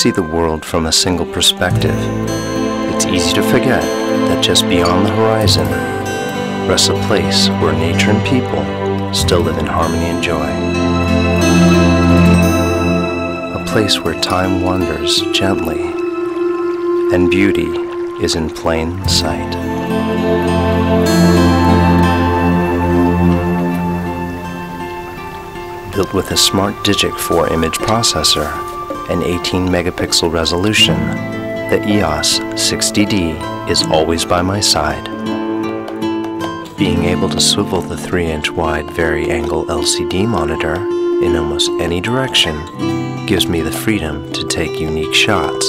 see the world from a single perspective, it's easy to forget that just beyond the horizon rests a place where nature and people still live in harmony and joy. A place where time wanders gently and beauty is in plain sight. Built with a smart Digic 4 image processor and 18 megapixel resolution, the EOS 60D is always by my side. Being able to swivel the 3-inch wide vari-angle LCD monitor in almost any direction gives me the freedom to take unique shots.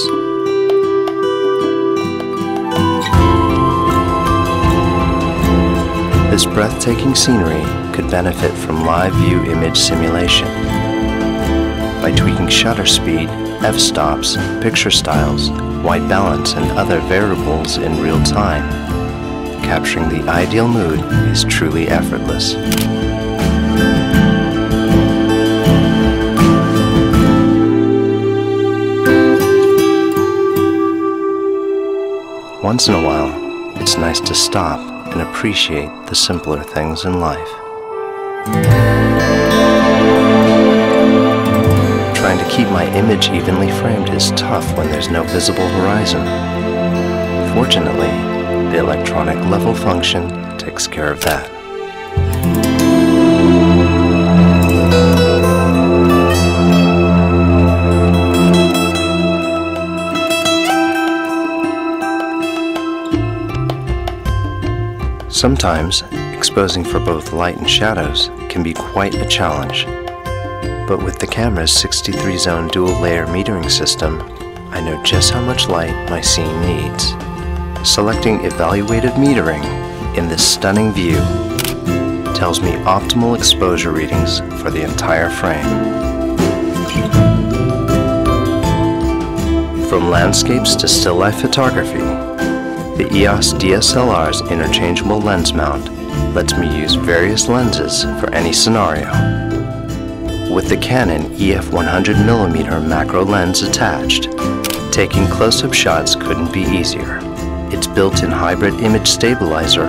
This breathtaking scenery could benefit from live view image simulation. By tweaking shutter speed, f-stops, picture styles, white balance, and other variables in real time, capturing the ideal mood is truly effortless. Once in a while, it's nice to stop and appreciate the simpler things in life. Trying to keep my image evenly framed is tough when there's no visible horizon. Fortunately, the electronic level function takes care of that. Sometimes, exposing for both light and shadows can be quite a challenge. But with the camera's 63-zone dual-layer metering system, I know just how much light my scene needs. Selecting evaluative metering in this stunning view tells me optimal exposure readings for the entire frame. From landscapes to still life photography, the EOS DSLR's interchangeable lens mount lets me use various lenses for any scenario. With the Canon EF 100mm macro lens attached, taking close-up shots couldn't be easier. Its built-in hybrid image stabilizer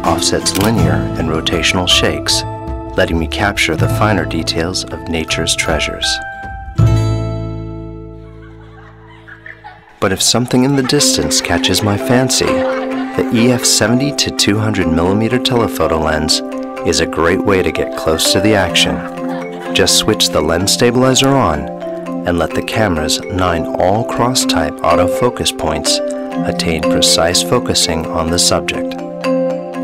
offsets linear and rotational shakes, letting me capture the finer details of nature's treasures. But if something in the distance catches my fancy, the EF 70 to 200mm telephoto lens is a great way to get close to the action. Just switch the lens stabilizer on and let the camera's 9 all-cross-type autofocus points attain precise focusing on the subject.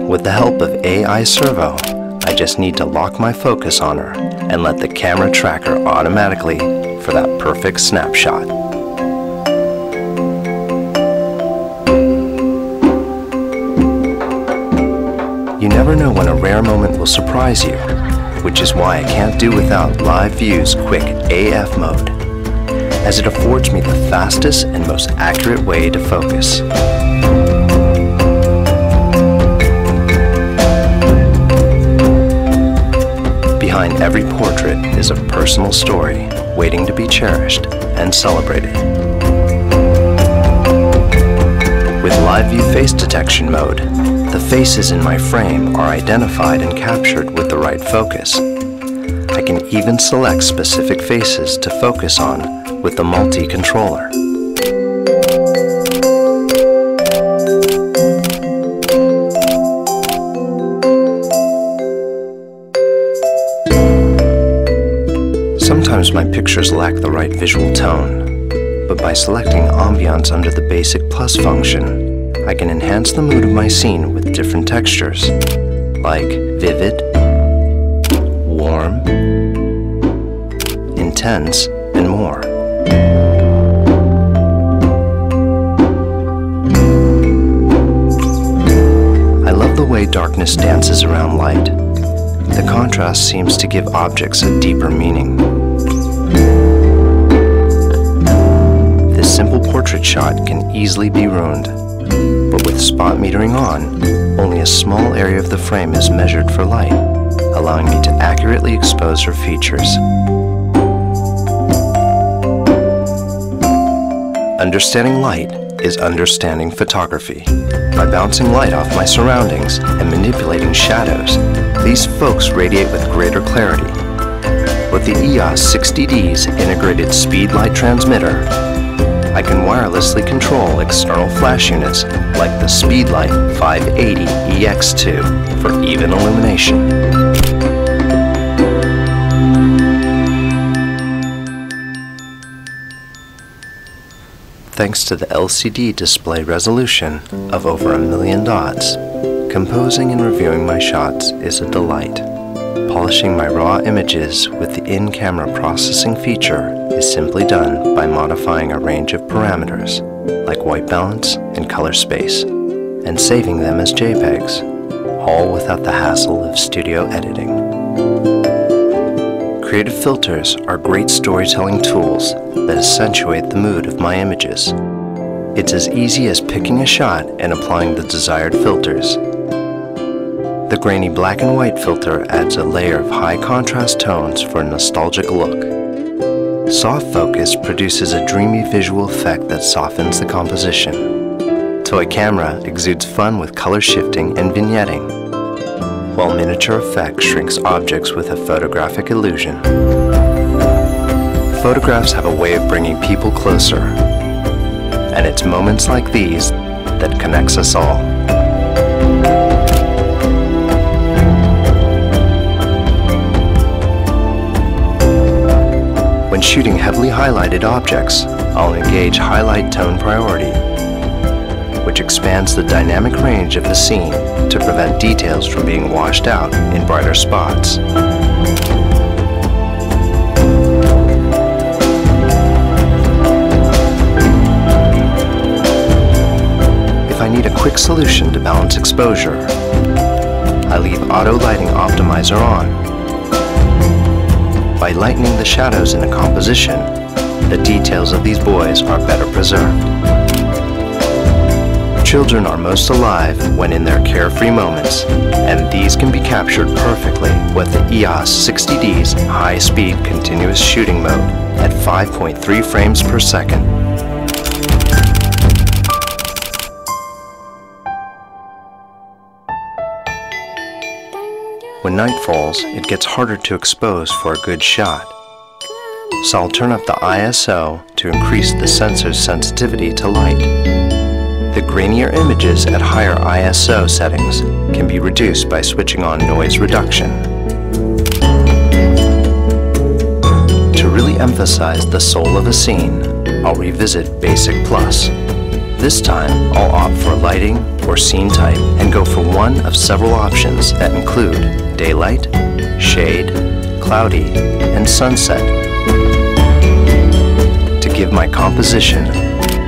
With the help of AI Servo, I just need to lock my focus on her and let the camera track her automatically for that perfect snapshot. You never know when a rare moment will surprise you, which is why I can't do without Live View's quick AF mode, as it affords me the fastest and most accurate way to focus. Behind every portrait is a personal story waiting to be cherished and celebrated. With Live View Face Detection mode, the faces in my frame are identified and captured with the right focus. I can even select specific faces to focus on with the multi-controller. Sometimes my pictures lack the right visual tone, but by selecting ambiance under the basic plus function, I can enhance the mood of my scene with different textures, like vivid, warm, intense, and more. I love the way darkness dances around light. The contrast seems to give objects a deeper meaning. This simple portrait shot can easily be ruined. But with spot metering on, only a small area of the frame is measured for light, allowing me to accurately expose her features. Understanding light is understanding photography. By bouncing light off my surroundings and manipulating shadows, these folks radiate with greater clarity. With the EOS 60D's integrated speed light transmitter, I can wirelessly control external flash units like the Speedlight 580 EX2 for even illumination. Thanks to the LCD display resolution of over 1 million dots, composing and reviewing my shots is a delight. Polishing my raw images with the in-camera processing feature is simply done by modifying a range of parameters like white balance and color space, and saving them as JPEGs, all without the hassle of studio editing. Creative filters are great storytelling tools that accentuate the mood of my images. It's as easy as picking a shot and applying the desired filters. The grainy black and white filter adds a layer of high contrast tones for a nostalgic look. Soft focus produces a dreamy visual effect that softens the composition. Toy camera exudes fun with color shifting and vignetting, while miniature effect shrinks objects with a photographic illusion. Photographs have a way of bringing people closer, and it's moments like these that connects us all. When shooting heavily highlighted objects, I'll engage highlight tone priority, which expands the dynamic range of the scene to prevent details from being washed out in brighter spots. If I need a quick solution to balance exposure, I leave Auto Lighting Optimizer on. By lightening the shadows in a composition, the details of these boys are better preserved. Children are most alive when in their carefree moments, and these can be captured perfectly with the EOS 60D's high-speed continuous shooting mode at 5.3 frames per second. When night falls, it gets harder to expose for a good shot. So I'll turn up the ISO to increase the sensor's sensitivity to light. The grainier images at higher ISO settings can be reduced by switching on noise reduction. To really emphasize the soul of a scene, I'll revisit Basic Plus. This time, I'll opt for lighting or scene type and go for one of several options that include daylight, shade, cloudy, and sunset to give my composition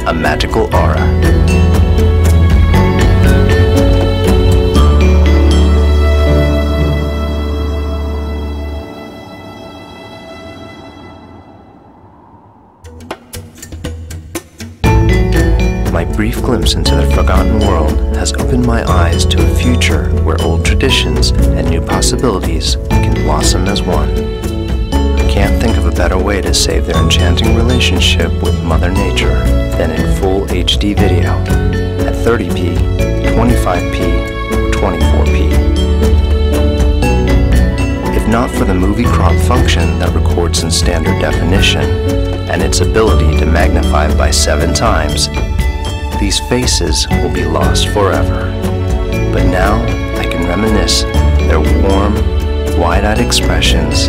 a magical aura. My brief glimpse into the forgotten world has opened my eyes to a future where old traditions and new possibilities can blossom as one. I can't think of a better way to save their enchanting relationship with Mother Nature than in full HD video at 30p, 25p, or 24p. If not for the movie crop function that records in standard definition and its ability to magnify by 7 times, these faces will be lost forever. But now I can reminisce their warm, wide-eyed expressions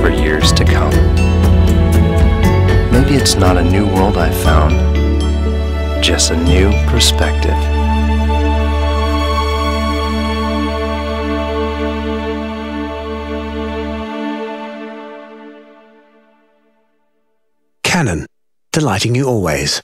for years to come. Maybe it's not a new world I've found, just a new perspective. Canon, delighting you always.